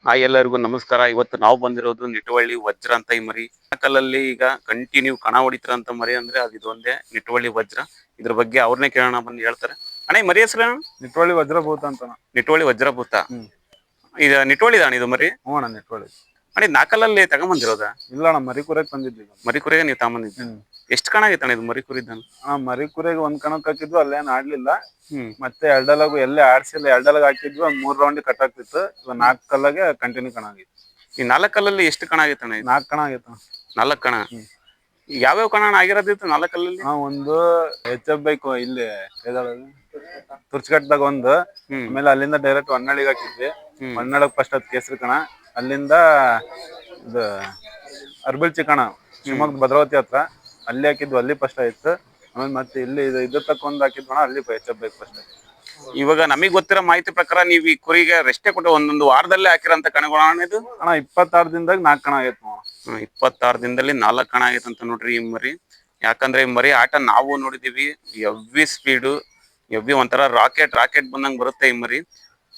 ಎಲ್ಲರಿಗೂ ನಮಸ್ಕಾರ. ಇವತ್ತು ನಾವು ಬಂದಿರೋದು ನಿಟುವಳ್ಳಿ ವಜ್ರ ಅಂತ ಈ ಮರಿ. ಕಲ್ಲಲ್ಲಿ ಈಗ ಕಂಟಿನ್ಯೂ ಕಣ ಹೊಡಿತಿರಂತ ಮರಿ ಅಂದ್ರೆ ಅದು ಇದೊಂದೇ ನಿಟುವಳ್ಳಿ ವಜ್ರ. ಇದ್ರ ಬಗ್ಗೆ ಅವ್ರನ್ನೇ ಕೇಳೋಣ, ಬಂದು ಹೇಳ್ತಾರೆ. ಅಣ್ಣ ಈ ಮರಿ ಹೆಸರು ನಿಟುವಳ್ಳಿ ವಜ್ರಭೂತ ಅಂತ. ನಿಟುವಳ್ಳಿ ವಜ್ರಭೂತ. ಇದು ನಿಟುವಳ್ಳಿ ಅಣ್ಣ ಇದು ಮರಿ? ಹ್ಞೂ ಅಣ್ಣ ನಿಟುವಳ್ಳಿ. ಅಣ್ಣ ಇದು ನಾಲ್ಕಲ್ಲಲ್ಲಿ ತಗೊಂಬಂದಿರೋದ? ಇಲ್ಲ ಅಣ್ಣ, ಮರಿ ಕುರಿಯಕ್ ಬಂದಿದ್ವಿ. ಮರಿ ಕುರಿಯಾಗ ನೀವು ತಗೊಂಬಂದಿದ್ದ? ಎಷ್ಟು ಕಣ ಆಗೈತಣ್ಣ ಇದು ಮರಿ ಕುರಿದ್ದಾನ? ಮರಿ ಕುರಿಯಾಗ ಒಂದ್ ಕಣಕ್ ಹಾಕಿದ್ವು, ಅಲ್ಲೇನ್ ಆಡ್ಲಿಲ್ಲ. ಮತ್ತೆ ಎರಡಲಾಗು ಎಲ್ಲೇ ಆಡ್ಸಿಲ್ಲ, ಎರಡಲಾಗ ಹಾಕಿದ್ವಿ, ಒಂದ್ 3 ರೌಂಡ್ ಕಟ್ ಆಗ್ತಿತ್ತು. 4 ಕಲ್ಲಾಗೆ ಕಂಟಿನ್ಯೂ ಕಣ ಆಗಿತ್ತು. ಈ 4 ಕಲ್ಲಲ್ಲಿ ಎಷ್ಟು ಕಣ ಆಗೈತಣ್ಣ? 4 ಕಣ ಆಗೈತ. 4 ಕಣ? ಯಾವ್ಯಾವ ಕಣ ಆಗಿರೋದಿತ್ತು 4 ಕಲ್ಲಲ್ಲಿ? ಒಂದು HF ಬೈಕ್ ಇಲ್ಲಿ ತುರ್ಚಗಟ್ಟದಾಗ ಒಂದು, ಆಮೇಲೆ ಅಲ್ಲಿಂದ ಡೈರೆಕ್ಟ್ ಹೊನ್ನಳ್ಳಿಗೆ ಹಾಕಿದ್ವಿ. ಹೊನ್ನಳ್ಳಿಗೆ ಫಸ್ಟ್ ಅದ್ ಕೇಸರಿ ಕಣ, ಅಲ್ಲಿಂದ ಇದು ಅರ್ಬಿಲ್ ಚಿಕಣ ಶಿವಮೊಗ್ಗ ಭದ್ರಾವತಿ ಹತ್ರ ಅಲ್ಲಿ ಹಾಕಿದ್ವಿ, ಅಲ್ಲಿ ಫಸ್ಟ್ ಆಯ್ತು. ಆಮೇಲೆ ಮತ್ತೆ ಇಲ್ಲಿ ಇದ್ರ ತಕ್ಕ ಒಂದ್ ಹಾಕಿದ್ವಣ, ಅಲ್ಲಿ HF ಬೈಕ್ ಫಸ್ಟ್ ಆಯ್ತು. ಇವಾಗ ನಮಗ್ ಗೊತ್ತಿರೋ ಮಾಹಿತಿ ಪ್ರಕಾರ ನೀವು ಈ ಕುರಿಗೆ ರೆಸ್ಟೇ ಕೊಟ್ಟು ಒಂದೊಂದು ವಾರದಲ್ಲೇ ಹಾಕಿರೋಂತ ಕಣಗಳು ಇದು? ಅಣ್ಣ 26 ದಿನದಾಗ 4 ಕಣ ಆಗೈತ್. 26 ದಿನದಲ್ಲಿ 4 ಕಣ ಆಗೈತಂತ ನೋಡ್ರಿ ಈ ಮರಿ. ಯಾಕಂದ್ರೆ ಈ ಮರಿ ಆಟ ನಾವು ನೋಡಿದೀವಿ, ಎವ್ವಿ ಸ್ಪೀಡು, ಎವ್ವಿ ಒಂಥರ ರಾಕೆಟ್ ಬಂದಂಗ್ ಬರುತ್ತೆ ಈ ಮರಿ.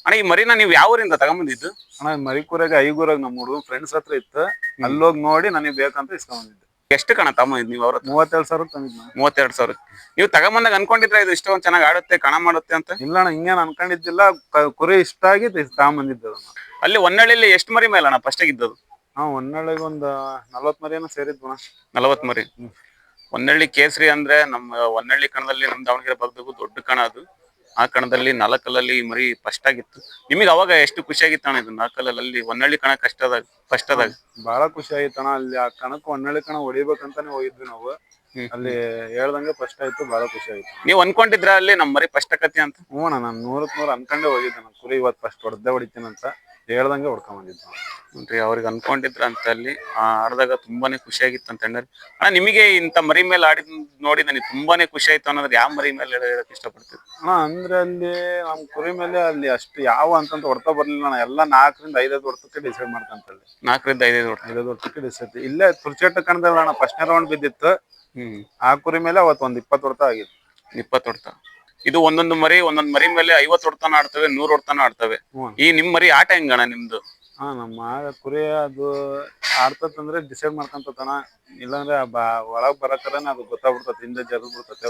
ಅಣ್ಣ ಈ ಮರಿನ ನೀವು ಯಾವ ಊರಿಂದ ತಗೊಂಬಂದಿದ್ದು? ಅಣ್ಣ ಮರಿ ಕುರಿಯಾಗ ಐಗೂರಾಗ ನಮ್ಮ ಹುಡುಗ ಫ್ರೆಂಡ್ಸ್ ಹತ್ರ ಇತ್ತು, ಅಲ್ಲೋಗಿ ನೋಡಿ ನನಗೆ ಬೇಕಂತ ಇಸ್ಕೊಂಬಂದಿದ್ದೆ. ಎಷ್ಟು ಕಣ ತಗೊಂಬಂದಿದ್ ನೀವು? ಅವ್ರ 32,000 ತಂದಿದ್. 32,000. ನೀವು ತಗೊಂಬಂದಾಗ ಅನ್ಕೊಂಡಿದ್ರೆ ಇದು ಇಷ್ಟೊಂದು ಚೆನ್ನಾಗಿ ಆಡುತ್ತೆ, ಕಣ ಮಾಡುತ್ತೆ ಅಂತ? ಇಲ್ಲ ಅಣ್ಣ, ಹಿಂಗೇನ್ ಅನ್ಕೊಂಡಿದ್ದಿಲ್ಲ. ಕುರಿ ಇಷ್ಟ ಆಗಿ ತಗೊಂಬಂದಿದ್ದು. ಅಲ್ಲಿ ಹೊನ್ನಳ್ಳಿಲಿ ಎಷ್ಟು ಮರಿ ಮೇಲೆ ಅಣ್ಣ ಫಸ್ಟ್ ಆಗಿದ್ದದು? ಹೊನ್ನಳ್ಳಿಗೆ ಒಂದು 40 ಮರಿನ ಸೇರಿದ್ವು. 40 ಮರಿ. ಹೊನ್ನಳ್ಳಿ ಕೇಸರಿ ಅಂದ್ರೆ ನಮ್ಮ ಹೊನ್ನಳ್ಳಿ ಕಣದಲ್ಲಿ ನಮ್ ದಾವಣಗೆರೆ ಭಾಗದಾಗು ದೊಡ್ಡ ಕಣ ಅದು. ಆ ಕಣದಲ್ಲಿ 4 ಕಲ್ಲಲ್ಲಿ ಮರಿ ಫಸ್ಟ್ ಆಗಿತ್ತು. ನಿಮಗೆ ಅವಾಗ ಎಷ್ಟು ಖುಷಿ ಆಗಿತ್ತು ಅಣ್ಣ ಇದು 4 ಕಲ್ಲಲ್ಲಿ ಹೊನ್ನಳ್ಳಿ ಕಣ ಫಸ್ಟ್ ಆದಾಗ? ಬಹಳ ಖುಷಿ ಆಯ್ತಣ್ಣ. ಅಲ್ಲಿ ಆ ಕಣಕ್ಕೆ ಹೊನ್ನಳ್ಳಿ ಕಣ ಹೊಡಿಬೇಕಂತಾನೆ ಹೋಗಿದ್ವಿ ನಾವು. ಅಲ್ಲಿ ಹೇಳ್ದಂಗೆ ಫಸ್ಟ್ ಆಯ್ತು, ಬಹಳ ಖುಷಿ ಆಯ್ತು. ನೀವ್ ಅನ್ಕೊಂಡಿದ್ರ ಅಲ್ಲಿ ನಮ್ ಮರಿ ಫಸ್ಟ್ ಆಕತಿ ಅಂತ? ಹ್ಞೂ ಅಣ್ಣ, ನಾನು 100ಕ್ಕೆ 100 ಅನ್ಕೊಂಡೇ ಹೋಗಿದ್ದೆ. ನಾನು ಕುರಿ ಇವತ್ತು ಫಸ್ಟ್ ಹೊಡೆದೇ ಹೊಡಿತೀನಿ ಅಂತ ಹೇಳ್ದಂಗೆ ಹೊಡ್ಕೊಂಡ್ ಬಂದಿದ್ದು ನೋಡ್ರಿ. ಅವ್ರಿಗೆ ಅನ್ಕೊಂಡಿದ್ರ ಅಂತ ಅಲ್ಲಿ ಆಡಿದಾಗ ತುಂಬಾನೇ ಖುಷಿ ಆಗಿತ್ತು ಅಂತ ಹೇಳಿ. ಅಣ್ಣ ನಿಮಗೆ ಇಂತ ಮರಿ ಮೇಲೆ ಆಡಿದ್ ನೋಡಿ ನನಗೆ ತುಂಬಾನೇ ಖುಷಿ ಆಯ್ತು ಅನ್ನೋದ್ರೆ ಯಾವ ಮರಿ ಮೇಲೆ ಹೇಳಕ್ ಇಷ್ಟಪಡ್ತೀವಿ ಅಣ್ಣ? ಅಂದ್ರೆ ಅಲ್ಲಿ ನಮ್ ಕುರಿ ಮೇಲೆ ಅಲ್ಲಿ ಅಷ್ಟು ಯಾವ ಅಂತಂತ ಹೊಡ್ತಾ ಬರ್ಲಿಲ್ಲ ಅಣ್ಣ. ಎಲ್ಲ 4ರಿಂದ 5 ಹೊಡ್ತಕ್ಕೆ ಡಿಸೈಡ್ ಮಾಡ್ಕಂತಲ್ಲಿ. 4ರಿಂದ 5 ಹೊಡ್ತಕ್ಕೆ ಡಿಸೈಡ್. ಇಲ್ಲೇ ತುರ್ಚೆಟ್ಟ ಕಣದಲ್ಲ ಅಣ್ಣ, ಫಸ್ಟ್ನೇ ರೌಂಡ್ ಬಿದ್ದಿತ್ತು. ಆ ಕುರಿ ಮೇಲೆ ಅವತ್ತು ಒಂದು 20 ಹೊಡ್ತ ಆಗಿತ್ತು. 20 ಹೊಡ್ತ. ಇದು ಒಂದೊಂದು ಮರಿ ಮೇಲೆ 50 ಹೊಡ್ತಾನ ಆಡ್ತವೆ, 100 ಹೊಡ್ತಾನ ಆಡ್ತವೆ. ಈ ನಿಮ್ ಮರಿ ಆಟ ಹೆಂಗಣ ನಿಮ್ದು? ನಮ್ಮ ಕುರಿ ಅದು ಆಡ್ತಂದ್ರೆ ಡಿಸೈಡ್ ಮಾಡ್ಕೊಂತನ. ಇಲ್ಲಾಂದ್ರೆ ಒಳಗ್ ಬರಕರನ ಅದು ಗೊತ್ತಾಗ್ಬಿಡ್ತತಿ, ಹಿಂದೆ ಜರ್ದ್ ಬಿಡ್ತತೆ.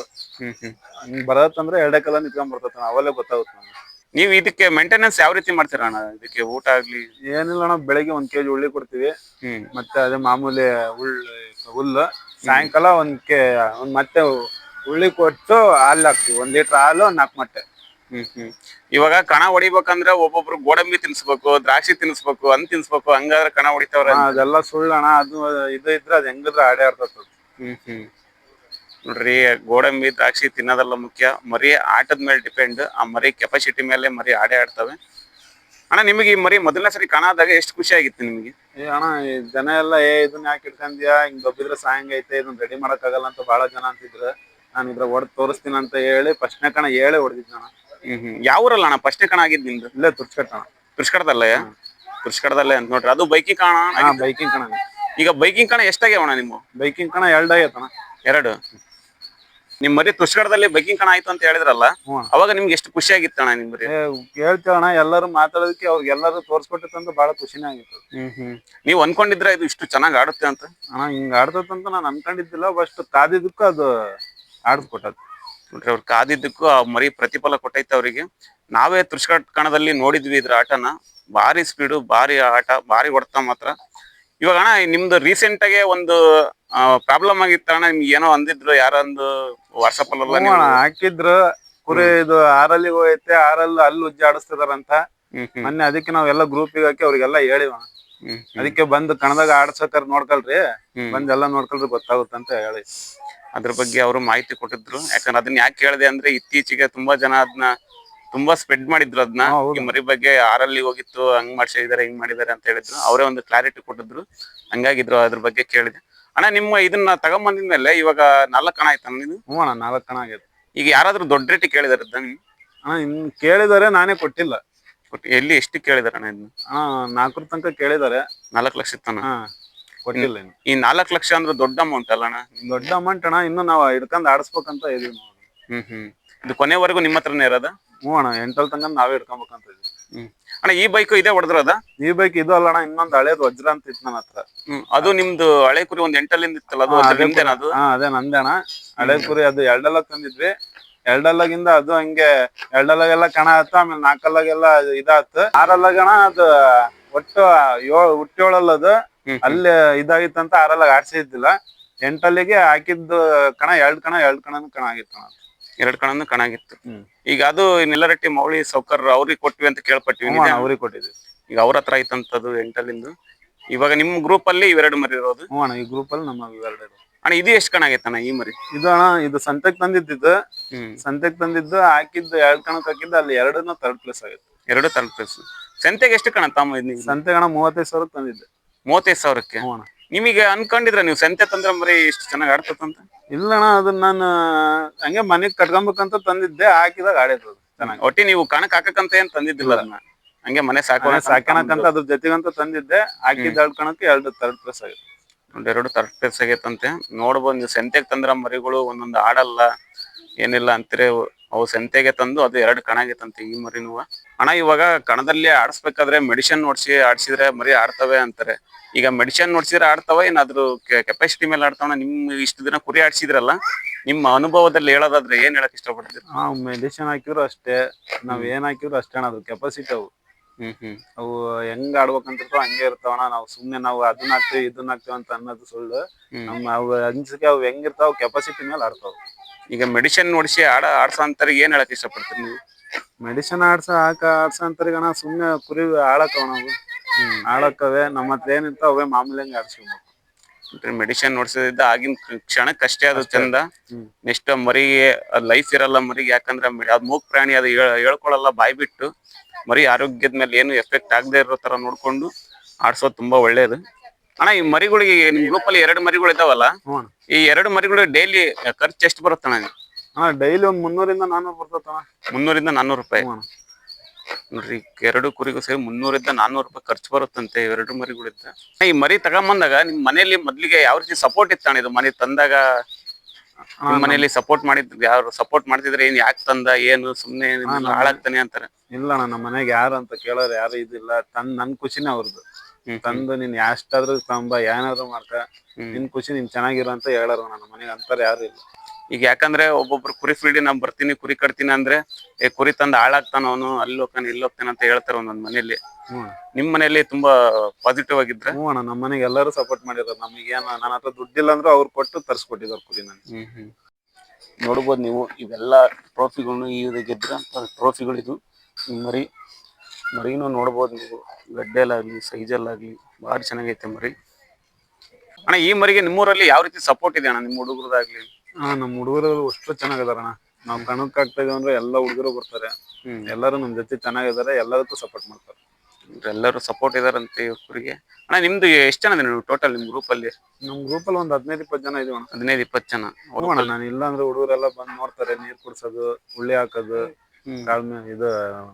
ಬರತ್ತಂದ್ರೆ 2 ಕಲ್ಲ ನಿತ್ಕೊಂಡ್ ಬರ್ತತ, ಅವಲ್ಲೇ ಗೊತ್ತಾಗುತ್ತೆ. ನೀವು ಇದಕ್ಕೆ ಮೇಂಟೆನೆನ್ಸ್ ಯಾವ ರೀತಿ ಮಾಡ್ತೀರಾ ಅಣ್ಣ? ಇದಕ್ಕೆ ಊಟ ಆಗ್ಲಿ? ಏನಿಲ್ಲ ಅಣ್ಣ, ಬೆಳಿಗ್ಗೆ 1 kg ಉಳ್ಳಿ ಕೊಡ್ತೀವಿ. ಮತ್ತೆ ಅದೇ ಮಾಮೂಲಿ ಹುಲ್ಲು. ಸಾಯಂಕಾಲ ಮತ್ತೆ ಉಳ್ಳಿ ಕೊಟ್ಟು ಹಾಲು ಹಾಕ್ತಿವಿ. 1 ಲೀಟರ್ ಹಾಲು, 4 ಮೊಟ್ಟೆ. ಇವಾಗ ಕಣ ಹೊಡಿಬೇಕಂದ್ರೆ ಒಬ್ಬೊಬ್ರು ಗೋಡಂಬಿ ತಿನ್ಸ್ಬೇಕು, ದ್ರಾಕ್ಷಿ ತಿನ್ಸ್ಬೇಕು, ಹಣ್ಣು ತಿನ್ಸ್ಬೇಕು, ಹಂಗಾದ್ರೆ ಕಣ ಹೊಡಿತಾವ್ರ? ಅದೆಲ್ಲ ಸುಳ್ಳಣ. ಅದು ಇದ್ರೆ ಅದ್ ಹೆಂಗಿದ್ರೆ ಆಡೇ ಆಡ್ತದ. ನೋಡ್ರಿ, ಗೋಡಂಬಿ ದ್ರಾಕ್ಷಿ ತಿನ್ನೋದೆಲ್ಲ ಮುಖ್ಯ, ಮರಿ ಆಟದ ಮೇಲೆ ಡಿಪೆಂಡ್. ಆ ಮರಿ ಕೆಪಾಸಿಟಿ ಮೇಲೆ ಮರಿ ಆಡೇ ಆಡ್ತವೆ. ಅಣ್ಣ ನಿಮಗೆ ಈ ಮರಿ ಮೊದಲನೇ ಸರಿ ಕಣ ಆದಾಗ ಎಷ್ಟು ಖುಷಿ ಆಗಿತ್ತು ನಿಮ್ಗೆ? ಅಣ್ಣ, ಜನ ಎಲ್ಲ ಇದನ್ನ ಯಾಕೆ ಇಟ್ಕಂದ್ಯಾ, ಹಿಂಗ್ ದೊಬ್ಬಿದ್ರೆ ಸಾಯಂಗೈತೆ, ಇದನ್ನ ರೆಡಿ ಮಾಡಕ್ ಆಗಲ್ಲ ಅಂತ ಬಹಳ ಜನ ಅಂತಿದ್ರು. ನಾನು ಇದ್ರ ಹೊಡೆದ್ ತೋರಿಸ್ತೀನಿ ಅಂತ ಹೇಳಿ ಫಸ್ಟ್ನೇ ಕಣ ಹೇಳಿ ಹೊಡೆದಿದ್ದ. ಯಾವ ಊರಲ್ಲ ಅಣ್ಣ ಫಸ್ಟ್ನೇ ಕಣ ಆಗಿದ್ ನಿಮ್ದು? ಇಲ್ಲೇ ತುರ್ಚಕಟ್ಟ. ತುರ್ಚಕಟ್ಟದಲ್ಲೇ? ತುರ್ಚಕಟ್ಟದಲ್ಲೇ ಅಂತ ನೋಡ್ರಿ. ಅದು ಬೈಕಿಂಗ್ ಕಣ? ಬೈಕಿಂಗ್ ಕಣ. ಈಗ ಬೈಕಿಂಗ್ ಕಣ ಎಷ್ಟಾಗ್ಯಾವಣ ನಿಮ್ಮ? ಬೈಕಿಂಗ್ ಕಣ 2 ಆಗೈತಣ್ಣ. 2? ನಿಮ್ ಮರಿ ತುರ್ಚಕಟ್ಟದಲ್ಲಿ ಬೈಕಿಂಗ್ ಕಣ ಆಯ್ತು ಅಂತ ಹೇಳಿದ್ರಲ್ಲ, ಅವಾಗ ನಿಮ್ಗೆ ಎಷ್ಟು ಖುಷಿ ಆಗಿತ್ತಣ್ಣ ನಿಮ್ ಮರಿ? ಹೇಳ್ತೇವಣ್ಣ, ಎಲ್ಲರೂ ಮಾತಾಡೋದಕ್ಕೆ ಅವ್ರಿಗೆಲ್ಲರೂ ತೋರ್ಸ್ಕೊಟ್ಟಿತ್ತಂತ ಬಹಳ ಖುಷಿನೇ ಆಗಿತ್ತು. ನೀವ್ ಅನ್ಕೊಂಡಿದ್ರೆ ಇದು ಇಷ್ಟು ಚೆನ್ನಾಗಿ ಆಡುತ್ತೆ ಅಂತ? ಅಣ್ಣ, ಹಿಂಗ್ ಆಡ್ತಂತ ನಾನು ಅನ್ಕೊಂಡಿದ್ದಿಲ್ಲ. ಫಸ್ಟ್ ಕಾದಿದ್ದಕ್ಕೂ ಅದು ಆಡ್ದು ಕೊಟ್ಟದ್ದು. ನೋಡ್ರಿ, ಅವ್ರು ಕಾದಿದ್ದಕ್ಕೂ ಆ ಮರಿ ಪ್ರತಿಫಲ ಕೊಟ್ಟೈತೆ ಅವ್ರಿಗೆ. ನಾವೇ ತುರ್ಚಕಟ್ಟ ಕಣದಲ್ಲಿ ನೋಡಿದ್ವಿ ಇದ್ರ ಆಟನ. ಭಾರಿ ಸ್ಪೀಡು, ಭಾರಿ ಆಟ, ಭಾರಿ ಹೊಡ್ತಾ ಮಾತ್ರ. ಇವಾಗ ಅಣ್ಣ ನಿಮ್ದು ರೀಸೆಂಟ್ ಆಗಿ ಒಂದು ಪ್ರಾಬ್ಲಮ್ ಆಗಿತ್ತು ಅಣ್ಣ, ನಿಮ್ಗೆ ಏನೋ ಅಂದಿದ್ರು ಯಾರೊಂದು ವಾಟ್ಸಪ್ ಅಲ್ಲ ಹಾಕಿದ್ರು. ಕುರಿ ಇದು ಆರಲ್ಲಿ ಹೋಯ್ತೆ, ಆರಲ್ಲಿ ಅಲ್ಲಿ ಉಜ್ಜಿ ಆಡಿಸ್ತಿದಾರಂತ ಮೊನ್ನೆ. ಅದಕ್ಕೆ ನಾವೆಲ್ಲ ಗ್ರೂಪಿಗೆ ಹಾಕಿ ಅವ್ರಿಗೆಲ್ಲ ಹೇಳಿವ. ಅದಕ್ಕೆ ಬಂದು ಕಣದಾಗ ಆಡ್ಸಕರ್ ನೋಡ್ಕೊಳ್ರಿ, ಬಂದೆಲ್ಲ ನೋಡ್ಕೊಳ್ರಿ, ಗೊತ್ತಾಗುತ್ತಂತ ಹೇಳಿ ಅದ್ರ ಬಗ್ಗೆ ಅವರು ಮಾಹಿತಿ ಕೊಟ್ಟಿದ್ರು. ಯಾಕಂದ್ರೆ ಅದನ್ನ ಯಾಕೆ ಕೇಳಿದೆ ಅಂದ್ರೆ, ಇತ್ತೀಚೆಗೆ ತುಂಬಾ ಜನ ಅದನ್ನ ತುಂಬಾ ಸ್ಪ್ರೆಡ್ ಮಾಡಿದ್ರು ಅದನ್ನ. ಈ ಮರಿ ಬಗ್ಗೆ ಆರಲ್ಲಿ ಹೋಗಿತ್ತು, ಹಂಗ್ ಮಾಡ್ಸಿದಾರೆ, ಹಿಂಗ್ ಮಾಡಿದಾರೆ ಅಂತ ಹೇಳಿದ್ರು. ಅವರೇ ಒಂದು ಕ್ಲಾರಿಟಿ ಕೊಟ್ಟಿದ್ರು, ಹಂಗಾಗಿದ್ರು. ಅದ್ರ ಬಗ್ಗೆ ಕೇಳಿದೆ. ಅಣ್ಣ, ನಿಮ್ಮ ಇದನ್ನ ತಗೊಂಬಂದಿದ್ಮೇಲೆ ಇವಾಗ 4 ಕಣ ಆಯ್ತಣ್ಣ ಇದು? ಹ್ಞೂ ಅಣ್ಣ, 4 ಕಣ ಆಗೈತೆ. ಈಗ ಯಾರಾದ್ರೂ ದೊಡ್ಡ ರೇಟಿ ಕೇಳಿದಾರೆ ನಿಮ್ಗೆ? ಇನ್ನು ಕೇಳಿದಾರೆ, ನಾನೇ ಕೊಟ್ಟಿಲ್ಲ. ಎಲ್ಲಿ ಎಷ್ಟು ಕೇಳಿದಾರೆ ಅಣ್ಣ ಇದನ್ನ? 4 ತನಕ ಕೇಳಿದಾರೆ. 4 ಲಕ್ಷ ತನ ಕೊಟ್ಟಿಲ್ಲ. ಈ 4 ಲಕ್ಷ ಅಂದ್ರೆ ದೊಡ್ಡ ಅಮೌಂಟ್ ಅಲ್ಲ ಅಣ್ಣ? ದೊಡ್ಡ ಅಮೌಂಟ್ ಅಣ್ಣ. ಇನ್ನು ನಾವು ಹಿಡ್ಕೊಂಡ್ ಆಡಿಸ್ಬೇಕಂತ ಇದೀವಿ. ಇದು ಕೊನೆವರೆಗೂ ನಿಮ್ಮ ಹತ್ರನೇ ಇರೋದ? ಹ್ಞೂ ಅಣ್ಣ, 8 ತನಕ ನಾವೇ ಹಿಡ್ಕೊಬೇಕಂತ ಇದೀವಿ. ಅಣ್ಣ ಈ ಬೈಕ್ ಇದೇ ಹೊಡೆದ್ರದ? ಈ ಬೈಕ್ ಇದು ಅಲ್ಲ ಅಣ್ಣ, ಇನ್ನೊಂದು ಹಳೇದು ವಜ್ರ ಅಂತ ಇತ್ತು ನನ್ನ ಹತ್ರ. ಅದು ನಿಮ್ದು ಹಳೆ ಕುರಿ ಒಂದ್ 8 ಇತ್ತಲ್ಲ, ಅದು ನಿಮ್ದೇನ ಅದು? ಅದೇ ನಂದೇ ಅಣ್ಣ. ಹಳೆ ಕುರಿ ಅದು 2 ತಂದಿದ್ವಿ. 2 ಅದು ಹಂಗೆ 2 ಕಣ ಆಯ್ತು. ಆಮೇಲೆ 4 ಇದಾಯ್ತು. 6 ಅಣ್ಣ ಅದು ಒಟ್ಟು ಹುಟ್ಟೇಳಲ್ಲದು ಅಲ್ಲಿ ಇದಾಗಿತ್ತಂತ 6 ಆಡ್ಸಿದ್ದಿಲ್ಲ. 8 ಹಾಕಿದ್ದು ಕಣ 2 ಕಣ ಆಗಿತ್ತು ಅಣ್ಣ. 2 ಕಣನು ಕಣ ಆಗಿತ್ತು. ಈಗ ಅದು ನೆಲ್ಲರಟ್ಟಿ ಮೌಳಿ ಸೌಕರ್ ಅವ್ರಿಗೆ ಕೊಟ್ವಿ ಅಂತ ಕೇಳ್ಪಟ್ಟಿವಿ. ಅವ್ರಿಗೆ ಕೊಟ್ಟಿದ್ವಿ. ಈಗ ಅವ್ರ ಹತ್ರ ಐತಂತದು 8 ಇವಾಗ ನಿಮ್ ಗ್ರೂಪ್ ಅಲ್ಲಿ ಇವೆರಡು ಮರಿ ಇರೋದು? ಅಣ್ಣ ಈ ಗ್ರೂಪ್ ಅಲ್ಲಿ ನಮ್ಮ ಇವೆರಡು. ಅಣ್ಣ ಇದು ಎಷ್ಟು ಕಣ ಆಗೈತಣ್ಣ ಈ ಮರಿ? ಇದು ಅಣ್ಣ ಇದು ಸಂತೆಗ್ ತಂದಿದ್ದು. ಹಾಕಿದ್ದು 2 ಕಣಕ್ ಹಾಕಿದ್ದು ಅಲ್ಲಿ 2 ಥರ್ಡ್ ಪ್ಲೇಸ್ ಆಗಿತ್ತು. 2 ಥರ್ಡ್ ಪ್ಲೇಸ್. ಸಂತೆಗೆ ಎಷ್ಟು ಕಣ ತಮ್ಮ? ಸಂತೆಗೆ ಅಣ್ಣ 35,000 ತಂದಿದ್ದೆ. 35,000ಕ್ಕೆ? ನಿಮಗೆ ಅನ್ಕೊಂಡಿದ್ರ ನೀವು ಸಂತೆ ತಂದ್ರ ಮರಿ ಇಷ್ಟು ಚೆನ್ನಾಗಿ ಆಡ್ತಂತ? ಇಲ್ಲ ಅಣ್ಣ, ಅದನ್ನ ನಾನು ಹಂಗೆ ಮನೆಗ್ ಕಟ್ಕೊಬೇಕಂತ ತಂದಿದ್ದೆ. ಹಾಕಿದಾಗ ಆಡಿದ್ರು ಚೆನ್ನಾಗಿ. ಒಟ್ಟಿ ನೀವು ಕಣಕ್ ಹಾಕಕ್ಕಂತ ಏನ್ ತಂದಿದ್ದಿಲ್ಲ ಅದನ್ನ, ಹಂಗೆ ಮನೆ ಸಾಕಣಕ್ಕಂತ ಅದ್ರ ಜೊತೆಗಂತ ತಂದಿದ್ದೆ. ಹಾಕಿದ 2 ಕಣಕ್ಕೆ 2 ಥರ್ಡ್ ಪ್ಲೇಸ್ ಆಗಿತ್ತು. 2 ಥರ್ಡ್ ಪ್ಲೇಸ್ ಆಗೈತಂತೆ. ನೋಡ್ಬೋದು ನೀವು ಸಂತೆಗೆ ತಂದ್ರ ಮರಿಗಳು ಒಂದೊಂದು ಆಡಲ್ಲ ಏನಿಲ್ಲ ಅಂತೀರಿ. ಅವು ಸಂತೆಗೆ ತಂದು ಅದು 2 ಕಣ ಆಗೈತಂತೆ ಈ ಮರಿನೂ. ಅಣ್ಣ ಇವಾಗ ಕಣದಲ್ಲಿ ಆಡಿಸ್ಬೇಕಾದ್ರೆ ಮೆಡಿಸಿನ್ ನೋಡ್ಸಿ ಆಡ್ಸಿದ್ರೆ ಮರಿ ಆಡ್ತವೆ ಅಂತಾರೆ. ಈಗ ಮೆಡಿಸಿನ್ ನೋಡ್ಸಿದ್ರೆ ಆಡ್ತಾವ ಏನಾದ್ರು ಕೆಪಾಸಿಟಿ ಮೇಲೆ ಆಡ್ತಾವ? ನಿಮ್ ಇಷ್ಟು ದಿನ ಕುರಿ ಆಡ್ಸಿದ್ರಲ್ಲ, ನಿಮ್ಮ ಅನುಭವದಲ್ಲಿ ಹೇಳೋದಾದ್ರೆ ಏನ್ ಹೇಳಕ್ ಇಷ್ಟಪಡ್ತೀರಿ? ಮೆಡಿಸಿನ್ ಹಾಕಿದ್ರು ಅಷ್ಟೇ, ನಾವ್ ಏನ್ ಹಾಕಿದ್ರು ಅಷ್ಟೇ ಅಣ್ಣ. ಅದು ಕೆಪಾಸಿಟಿ ಅವು. ಅವು ಹೆಂಗ್ ಆಡ್ಬೇಕಂತಿರ್ತಾವ ಹಂಗೆ ಇರ್ತಾವಣ. ನಾವು ಸುಮ್ನೆ ನಾವು ಅದನ್ನ ಹಾಕ್ತಿವಿ ಇದನ್ನ ಹಾಕ್ತಿವಿ ಅಂತ ಅನ್ನೋದು ಸುಳ್ಳು. ನಮ್ಮ ಅವು ಅನ್ಸಿಕೆ ಅವು ಹೆಂಗಿರ್ತಾವ ಕೆಪಾಸಿಟಿ ಮೇಲೆ ಆಡ್ತಾವ. ಈಗ ಮೆಡಿಸಿನ್ ನೋಡಿಸಿ ಆಡ್ಸೋ ಅಂತಾರೆ, ಏನ್ ಹೇಳಕ್ ಇಷ್ಟಪಡ್ತೀರಿ ನೀವು? ಮೆಡಿಸಿನ್ ಆಡ್ಸ ಅಂತಾರಿಗಣ ಸುಮ್ನೆ ಕುರಿ ಆಡಕ್ಕವ ನಾವು. ಆಡಕ್ಕವೆ ನಮ್ಮ ಹತ್ರ ಏನಿರ್ತಾವ ಅವೇ ಮಾಮೂಲಿ ಹಂಗೆ ಆಡ್ಸ್ಕೊಬೇಕು. ಮೆಡಿಸಿನ್ ನೋಡ್ಸಿದ ಆಗಿನ ಕ್ಷಣಕ್ಕಷ್ಟೇ ಅದು ಚಂದ. ನೆಕ್ಸ್ಟ್ ಮರಿಗೆ ಲೈಫ್ ಇರಲ್ಲ ಮರಿಗೆ. ಯಾಕಂದ್ರೆ ಅದ್ ಮೂಕ್ ಪ್ರಾಣಿ, ಅದು ಹೇಳ್ಕೊಳಲ್ಲ ಬಾಯ್ ಬಿಟ್ಟು. ಮರಿ ಆರೋಗ್ಯದ ಮೇಲೆ ಏನು ಎಫೆಕ್ಟ್ ಆಗದೆ ಇರೋ ತರ ನೋಡ್ಕೊಂಡು ಆಡ್ಸೋದು ತುಂಬಾ ಒಳ್ಳೇದು. ಅಣ್ಣ ಈ ಮರಿಗಳಿಗೆ ನಿಮ್ ಗ್ರೂಪ್ ಅಲ್ಲಿ 2 ಮರಿಗಳು ಇದಾವಲ್ಲ, ಈ 2 ಮರಿಗಳು ಡೈಲಿ ಖರ್ಚು ಎಷ್ಟು ಬರುತ್ತಣ್ಣ? ಡೈಲಿ ಒಂದ್ 300-400 ಬರ್ತತಣ್ಣ. 300-400 ರೂಪಾಯಿ ನೋಡ್ರಿ. 2 ಕುರಿಗೂ ಸೇರಿ 300-400 ರೂಪಾಯಿ ಖರ್ಚು ಬರುತ್ತಂತೆ 2 ಮರಿಗಳಿದ್ದ. ಈ ಮರಿ ತಗೊಂಬಂದಾಗ ನಿಮ್ ಮನೆಯಲ್ಲಿ ಮೊದ್ಲಿಗೆ ಯಾವ ರೀತಿ ಸಪೋರ್ಟ್ ಇತ್ತಣ್ಣ? ಇದು ಮನೆ ತಂದಾಗ ನಿಮ್ ಮನೆಯಲ್ಲಿ ಸಪೋರ್ಟ್ ಮಾಡಿದ್ರು? ಯಾರು ಸಪೋರ್ಟ್ ಮಾಡ್ತಿದ್ರೆ ಏನ್ ಯಾಕೆ ತಂದ, ಏನು ಸುಮ್ನೆ ಹಾಳಾಗ್ತಾನೆ ಅಂತಾರೆ? ಇಲ್ಲ ಅಣ್ಣ, ನಮ್ಮ ಮನೆಗೆ ಯಾರು ಅಂತ ಕೇಳೋರು ಯಾರು ಇದಿಲ್ಲ. ನನ್ ಖುಷಿನೇ ಅವ್ರದ್ದು. ತಂದು ನೀನ್ ಎಷ್ಟಾದ್ರೂ ತಂಬ, ಏನಾದ್ರು ಮಾಡ್ಕ, ನಿನ್ ಖುಷಿ ನೀನ್ ಚೆನ್ನಾಗಿರೋ ಅಂತ ಹೇಳೋರು. ನನ್ನ ಮನೆಗೆ ಅಂತಾರೆ ಯಾರು ಇಲ್ಲ. ಈಗ ಯಾಕಂದ್ರೆ ಒಬ್ಬೊಬ್ರು ಕುರಿ ಫೀಲ್ಡ್ ನಾವ್ ಬರ್ತೀನಿ ಕುರಿ ಕಟ್ತೀನಿ ಅಂದ್ರೆ ಕುರಿ ತಂದು ಹಾಳಾಗ್ತಾನ ಅವನು, ಅಲ್ಲಿ ಹೋಗ್ತಾನೆ ಇಲ್ಲಿ ಹೋಗ್ತಾನೆ ಅಂತ ಹೇಳ್ತಾರೆ ಒಂದೊಂದ್ ಮನೇಲಿ. ನಿಮ್ ಮನೇಲಿ ತುಂಬಾ ಪಾಸಿಟಿವ್ ಆಗಿದ್ರೆ? ಅಣ್ಣ ನಮ್ಮ ಮನೆಗೆ ಎಲ್ಲರೂ ಸಪೋರ್ಟ್ ಮಾಡಿರೋದು. ನಮಗೇನು ನನ್ನ ಹತ್ರ ದುಡ್ಡಿಲ್ಲ ಅಂದ್ರೂ ಅವ್ರು ಕೊಟ್ಟು ತರ್ಸ್ಕೊಟ್ಟಿದ್ದಾರೆ ಕುರಿ ನನಗೆ. ನೋಡ್ಬೋದು ನೀವು ಇವೆಲ್ಲ ಟ್ರೋಫಿಗಳು, ಈಗ ಗೆದ್ರಂತ ಟ್ರೋಫಿಗಳು. ಇದು ಮರಿನೂ ನೋಡ್ಬೋದು ನೀವು, ಗಡ್ಡೆಲಾಗ್ಲಿ ಸೈಜಲ್ಲಾಗ್ಲಿ ಭಾರಿ ಚೆನ್ನಾಗೈತೆ ಮರಿ. ಅಣ್ಣ ಈ ಮರಿಗೆ ನಿಮ್ಮೂರಲ್ಲಿ ಯಾವ ರೀತಿ ಸಪೋರ್ಟ್ ಇದೆ ಅಣ್ಣ, ನಿಮ್ಮ ಹುಡುಗರದಾಗ್ಲಿ? ನಮ್ಮ ಹುಡುಗರು ಅಷ್ಟು ಚೆನ್ನಾಗಿದಾರಣ್ಣ. ನಾವ್ ಕಣಕ್ ಆಗ್ತಾ ಇದೀವಿ ಅಂದ್ರೆ ಎಲ್ಲ ಹುಡುಗರು ಬರ್ತಾರೆ. ಎಲ್ಲರೂ ನಮ್ ಜೊತೆ ಚೆನ್ನಾಗಿದ್ದಾರೆ, ಎಲ್ಲದಕ್ಕೂ ಸಪೋರ್ಟ್ ಮಾಡ್ತಾರೆ. ಎಲ್ಲರೂ ಸಪೋರ್ಟ್ ಇದಾರಂತೆ ಇವ್ರಿಗೆ. ಅಣ್ಣ ನಿಮ್ದು ಎಷ್ಟು ಜನ ಇದೆ ಟೋಟಲ್ ನಿಮ್ ಗ್ರೂಪ್ ಅಲ್ಲಿ? ನಮ್ ಗ್ರೂಪ್ ಅಲ್ಲಿ ಒಂದ್ 15-20 ಜನ ಇದೀವಿ ಅಣ್ಣ. 15-20 ಜನ. ನಾನು ಇಲ್ಲ ಅಂದ್ರೆ ಹುಡುಗರೆಲ್ಲ ಬಂದ್ ನೋಡ್ತಾರೆ. ನೀರ್ ಕುಡ್ಸೋದು, ಉಳ್ಳಿ ಹಾಕೋದು, ಇದು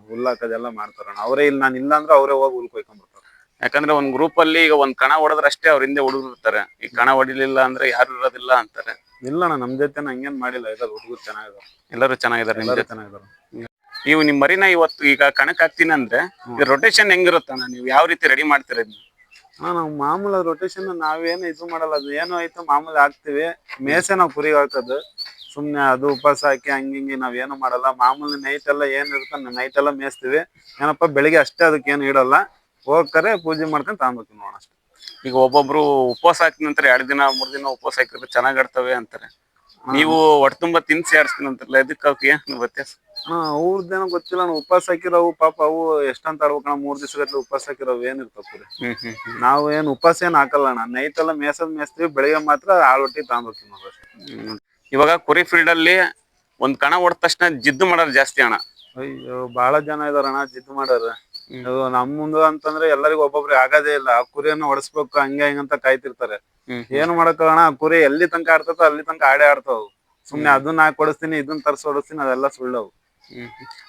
ಹುಲ್ಲು ಹಾಕೋದೆಲ್ಲ ಮಾಡ್ತಾರಣ್ಣ ಅವರೇ. ಇಲ್ಲಿ ನಾನು ಇಲ್ಲ ಅಂದ್ರೆ ಅವರೇ ಹೋಗಿ ಹುಲ್ ಕೊಯ್ಕೊಂಡ್ ಬರ್ತಾರೆ. ಯಾಕಂದ್ರೆ ಒಂದ್ ಗ್ರೂಪ್ ಅಲ್ಲಿ ಈಗ ಒಂದ್ ಕಣ ಹೊಡೆದ್ರಷ್ಟೇ ಅವ್ರ ಹಿಂದೆ ಹುಡುಗರು ಇರ್ತಾರೆ. ಈ ಕಣ ಹೊಡಿಲಿಲ್ಲ ಅಂದ್ರೆ ಯಾರು ಇರೋದಿಲ್ಲ ಅಂತಾರೆ. ಇಲ್ಲಣ್ಣ, ನಮ್ ಜೊತೆ ಹಂಗೇನ್ ಮಾಡಿಲ್ಲ. ಇದಾರೆ ಹುಡುಗರು ಚೆನ್ನಾಗಿದ್ದಾರೆ, ಎಲ್ಲರೂ ಚೆನ್ನಾಗಿದ್ದಾರೆ. ಚೆನ್ನಾಗಿದ್ದಾರೆ. ನೀವು ನಿಮ್ ಮರಿನ ಇವತ್ತು ಈಗ ಕಣಕ್ ಹಾಕ್ತೀನಿ ಅಂದ್ರೆ ರೊಟೇಷನ್ ಹೆಂಗಿರುತ್ತಣ್ಣ? ನೀವು ಯಾವ ರೀತಿ ರೆಡಿ ಮಾಡ್ತೀರ? ನಾವು ಮಾಮೂಲಿ ರೊಟೇಷನ್ ನಾವೇನು ಇದು ಮಾಡಲ್ಲ. ಅದು ಏನೋ ಆಯ್ತು ಮಾಮೂಲಿ ಹಾಕ್ತಿವಿ. ಮೇಸೆ ನಾವು ಕುರಿ ಹಾಕೋದು ಸುಮ್ನೆ ಅದು ಉಪವಾಸ ಹಾಕಿ ಹಂಗಿಂಗಿ ನಾವೇನು ಮಾಡಲ್ಲ. ಮಾಮೂಲಿ ನೈಟ್ ಎಲ್ಲ ಏನಿರುತ್ತೆ ನೈಟ್ ಎಲ್ಲ ಮೇಯಿಸ್ತೀವಿ. ಏನಪ್ಪ ಬೆಳಿಗ್ಗೆ ಅಷ್ಟೇ ಅದಕ್ಕೇನು ಇಡಲ್ಲ. ಹೋಗ್ತಾರೆ ಪೂಜೆ ಮಾಡ್ಕೊಂಡು ತಗೊಂಡ್ಬರ್ತೀವಿ ನೋಡೋಣ ಅಷ್ಟೇ. ಈಗ ಒಬ್ಬೊಬ್ರು ಉಪವಾಸ ಹಾಕಿದ ನಂತರ 2 ದಿನ 3 ದಿನ ಉಪವಾಸ ಹಾಕಿದ್ರೆ ಚೆನ್ನಾಗ್ ಆಡ್ತವೆ ಅಂತಾರೆ. ನೀವು ಒಟ್ಟು ತುಂಬಾ ತಿನ್ಸಿ ಆಡ್ಸ್ತೀನಿ ಅಂತಾರಲ್ಲ, ಇದಕ್ಕೆ ಏನು ವ್ಯತ್ಯಾಸ? ಅವ್ರದ್ದೇನೋ ಗೊತ್ತಿಲ್ಲ. ಉಪವಾಸ ಹಾಕಿರೋವು ಪಾಪ ಅವು ಎಷ್ಟಂತ ಆಡ್ಬೇಕಣ್ಣ. 3 ದಿವಸಗಟ್ಲೆ ಉಪವಾಸ ಹಾಕಿರೋವು ಏನಿರ್ತಾವ ಕುರಿ. ನಾವು ಏನು ಉಪವಾಸ ಏನ್ ಹಾಕಲ್ಲ ಅಣ್ಣ. ನೈಟ್ ಎಲ್ಲ ಮೇಯಿಸ್ತೀವಿ, ಬೆಳಿಗ್ಗೆ ಮಾತ್ರ ಆಳ್ ಒಟ್ಟಿ ತಗೊಂಡ್ಬರ್ತೀವಿ ನೋಡ್ರಿ. ಇವಾಗ ಕುರಿ ಫೀಲ್ಡ್ ಅಲ್ಲಿ ಒಂದ್ ಕಣ ಹೊಡೆದ ತಕ್ಷಣ ಜಿದ್ದು ಮಾಡೋರು ಜಾಸ್ತಿ ಅಣ್ಣ. ಅಯ್ಯೋ ಬಹಳ ಜನ ಇದಾರಣ್ಣ ಜಿದ್ದು ಮಾಡೋರು. ನಮ್ ಮುಂದೆ ಅಂತಂದ್ರೆ ಎಲ್ಲರಿಗೂ ಒಬ್ಬೊಬ್ರಿಗೆ ಆಗೋದೇ ಇಲ್ಲ. ಆ ಕುರಿಯನ್ನು ಹೊಡಿಸ್ಬೇಕು ಹಂಗೆ ಹಿಂಗಂತ ಕಾಯ್ತಿರ್ತಾರೆ. ಏನು ಮಾಡಕ್ಕಣ್ಣ, ಆ ಕುರಿ ಎಲ್ಲಿ ತನಕ ಆಡ್ತೋ ಅಲ್ಲಿ ತನಕ ಆಡೇ ಆಡ್ತಾವ್. ಸುಮ್ನೆ ಅದನ್ನ ಹಾಕಿ ಹೊಡಿಸ್ತೀನಿ ಇದನ್ನ ತರ್ಸಿ ಹೊಡಿಸ್ತೀನಿ ಅದೆಲ್ಲ ಸುಳ್ಳವು.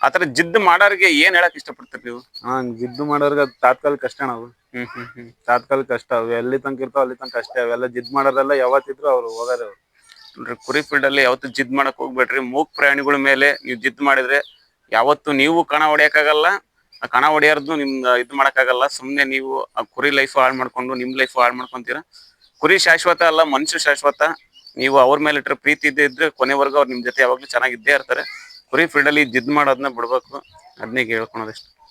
ಆತರ ಜಿದ್ದು ಮಾಡೋರಿಗೆ ಏನ್ ಹೇಳಕ್ ಇಷ್ಟಪಡ್ತೀರಿ ನೀವು? ಜಿದ್ದು ಮಾಡೋರ್ಗ ತಾತ್ಕಾಲಿಕ ಅಷ್ಟೇ ನಾವು. ತಾತ್ಕಾಲಿಕ ಕಷ್ಟ. ಅವು ಎಲ್ಲಿ ತನಕ ಇರ್ತಾವ ಅಲ್ಲಿ ತನಕ ಅಷ್ಟೇ. ಅವೆಲ್ಲ ಜಿದ್ ಮಾಡೋರೆಲ್ಲ ಯಾವತ್ತಿದ್ರು ಅವ್ರು ಹೋಗಾರೆ. ನೋಡ್ರಿ, ಕುರಿ ಫೀಲ್ಡ್ ಅಲ್ಲಿ ಯಾವತ್ತು ಜಿದ್ ಮಾಡಕ್ ಹೋಗ್ಬೇಡ್ರಿ. ಮೂಕ್ ಪ್ರಾಣಿಗಳ ಮೇಲೆ ನೀವು ಜಿದ್ ಮಾಡಿದ್ರೆ ಯಾವತ್ತು ನೀವು ಕಣ ಹೊಡಿಯಕ್ಕಾಗಲ್ಲ, ಆ ಕಣ ಹೊಡೆಯೋರ್ದು ನಿಮ್ಗೆ ಇದು ಮಾಡಕ್ಕಾಗಲ್ಲ. ಸುಮ್ನೆ ನೀವು ಆ ಕುರಿ ಲೈಫ್ ಹಾಳು ಮಾಡ್ಕೊಂಡು ನಿಮ್ ಲೈಫ್ ಹಾಳು ಮಾಡ್ಕೊಂತೀರಾ. ಕುರಿ ಶಾಶ್ವತ ಅಲ್ಲ, ಮನುಷ್ಯ ಶಾಶ್ವತ. ನೀವು ಅವ್ರ ಮೇಲೆ ಇಟ್ಟರೆ ಪ್ರೀತಿ ಇದ್ರೆ ಕೊನೆವರೆಗೂ ಅವ್ರು ನಿಮ್ ಜೊತೆ ಯಾವಾಗ್ಲೂ ಚೆನ್ನಾಗಿದ್ದೇ ಇರ್ತಾರೆ. ಕುರಿ ಫೀಲ್ಡ್ ಅಲ್ಲಿ ಜಿದ್ ಮಾಡೋದನ್ನ ಬಿಡ್ಬೇಕು. ಅದನ್ನೇ ಹೇಳ್ಕೊಳೋದಷ್ಟು.